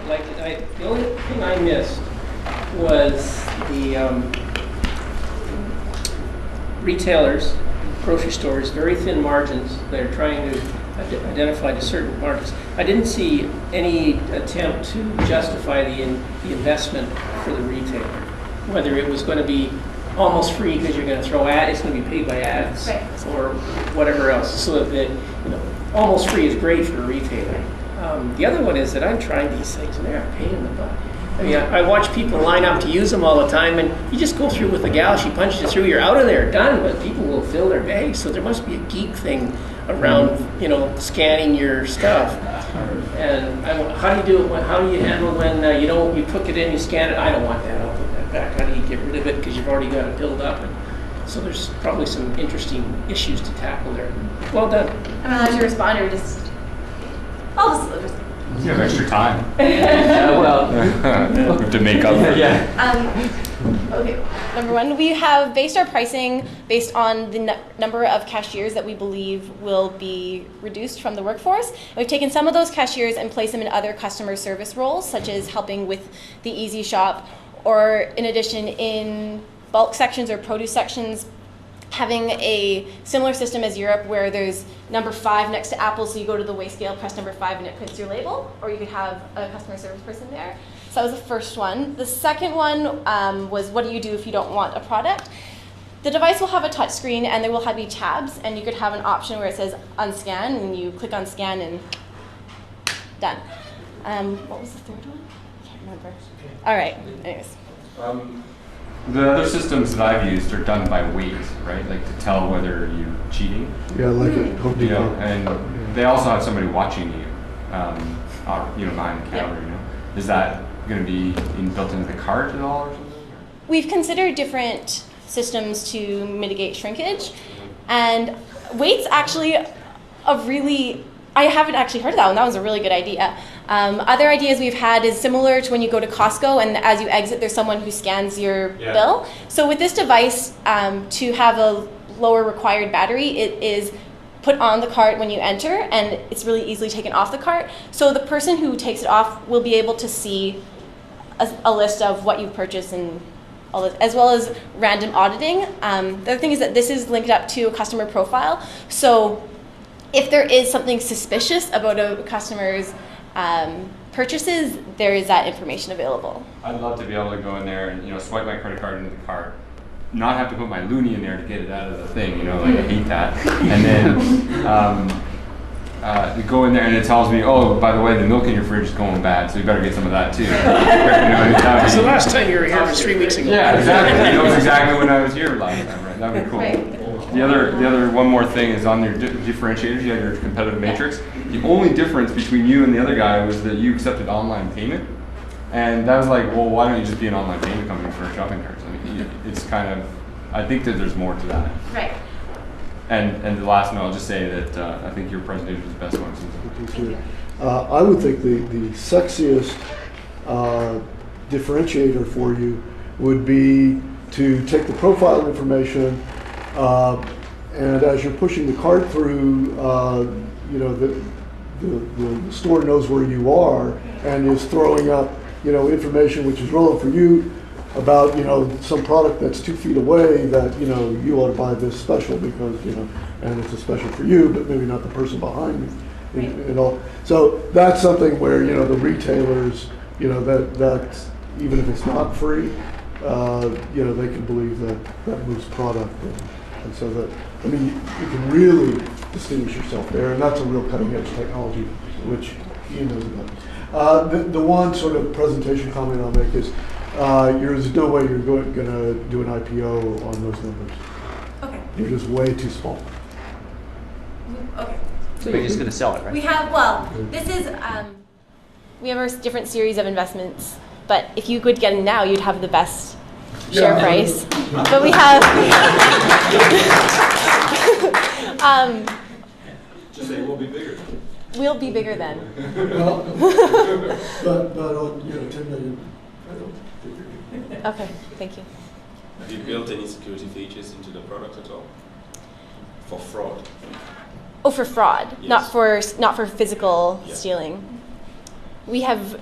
liked it. The only thing I missed was the retailers, grocery stores, very thin margins. They're trying to identify to certain markets. I didn't see any attempt to justify the investment for the retailer, whether it was going to be almost free because you're going to throw ads, it's going to be paid by ads, right, or whatever else. So that almost free is great for a retailer. The other one is that I'm trying these things and they're a pain in the butt. I mean, I watch people line up to use them all the time, and you just go through with the gal, she punches it through, you're out of there, done, but people will fill their bags, so there must be a geek thing around, scanning your stuff. And how do you do it? How do you handle when you put it in, you scan it, I don't want that, I'll put that back. How do you get rid of it because you've already got it built up? And so there's probably some interesting issues to tackle there. Well done. I'm allowed to respond, or I'll just You have extra time. Well, to make up for it. okay. Number one, we have based our pricing based on the number of cashiers that we believe will be reduced from the workforce. And we've taken some of those cashiers and placed them in other customer service roles, such as helping with the Easy Shop, or in addition in bulk sections or produce sections, having a similar system as Europe where there's number 5 next to Apple, so you go to the weigh scale, press number 5 and it prints your label, or you could have a customer service person there. So that was the first one. The second one was what do you do if you don't want a product? The device will have a touch screen and there will be tabs, and you could have an option where it says unscan, and you click on scan and done. What was the third one? I can't remember. All right, anyways. The other systems that I've used are done by weight, right? Like to tell whether you're cheating. Yeah, like at Home Depot. And they also have somebody watching you, behind the counter. Is that going to be built into the cart at all, or something? We've considered different systems to mitigate shrinkage, and weight's actually I haven't actually heard of that one. That was a really good idea. Other ideas we've had is similar to when you go to Costco and as you exit, there's someone who scans your bill. So with this device, to have a lower required battery, it is put on the cart when you enter, and it's really easily taken off the cart. So the person who takes it off will be able to see a list of what you've purchased and all this, as well as random auditing. The other thing is that this is linked up to a customer profile. So if there is something suspicious about a customer's purchases, there is that information available. I'd love to be able to go in there and swipe my credit card into the cart, not have to put my loonie in there to get it out of the thing. I hate that. And then go in there and it tells me, oh, by the way, the milk in your fridge is going bad, so you better get some of that too. So the last time you were here was 3 weeks ago. Yeah, exactly. That was exactly when I was here last time, right? That'd be cool. Right. The other one more thing is on your differentiators. You have your competitive matrix. The only difference between you and the other guy was that you accepted online payment, and that was like, well, why don't you just be an online payment company for shopping carts? I mean, it's kind of, I think that there's more to that. Right. And the last note, I'll just say that I think your presentation was the best one. Thank you. I would think the sexiest differentiator for you would be to take the profile information, and as you're pushing the cart through, the store knows where you are and is throwing up, information which is relevant for you about, some product that's 2 feet away that, you ought to buy this special because, and it's a special for you, but maybe not the person behind you, and all. So that's something where, the retailers, that's, even if it's not free, they can believe that moves product. And so that, you can really distinguish yourself there, and that's a real cutting edge technology, which you know about. The one sort of presentation comment I'll make is, there's no way you're going to do an IPO on those numbers. Okay. You're just way too small. Okay. So you're just going to sell it, right? We have, this is, we have a different series of investments, but if you could get in now, you'd have the best share price. But we have, just say we'll be bigger. We'll be bigger then. Well, but on 10 million, I don't think. Okay, thank you. Have you built any security features into the product at all? For fraud? Oh, for fraud, Yes. not for physical Yeah. stealing. We have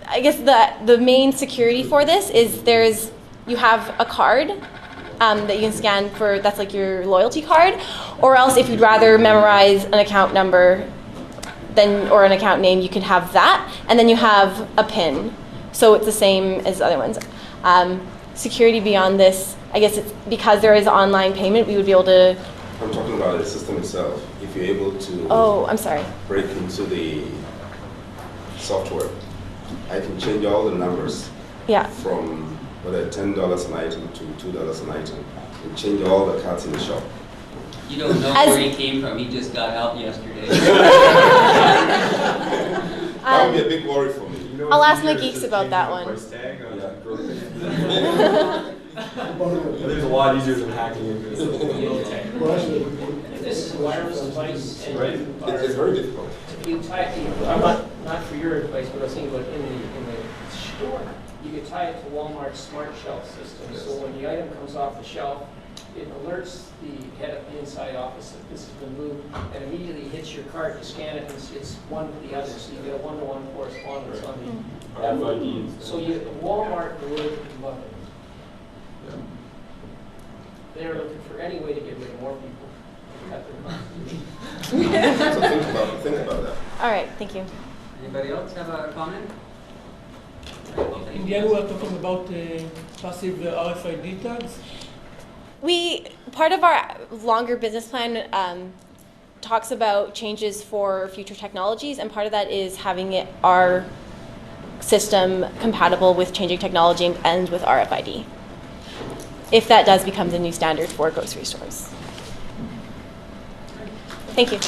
I guess the main security for this is you have a card that you can scan that's like your loyalty card, or else if you'd rather memorize an account number or an account name, you can have that, and then you have a PIN. So it's the same as other ones. Security beyond this, I guess it's because there is online payment, we would be able to. I'm talking about the system itself. If you're able to I'm sorry. break into the software, I can change all the numbers from whether $10 an item to $2 an item, and change all the cards in the shop. You don't know where he came from. He just got out yesterday. That would be a big worry for me. I'll ask my geeks about that one. There's a lot easier than hacking into this. This is a wireless device, and Right. It's very difficult. you tie it. Not for your device, but I was thinking about in the store. You could tie it to Walmart's smart shelf system. Yes. So when the item comes off the shelf, it alerts the head of the inside office that this has been moved, and immediately hits your cart. You scan it, and it's one to the other, so you get a one-to-one correspondence on the. RFID. So Walmart would love it. Yeah. They're looking for any way to get rid of more people. Cut their costs. So think about that. All right, thank you. Anybody else have a comment? In the end, we are talking about passive RFID tags. Part of our longer business plan talks about changes for future technologies, and part of that is having our system compatible with changing technology and with RFID, if that does become the new standard for grocery stores. Thank you.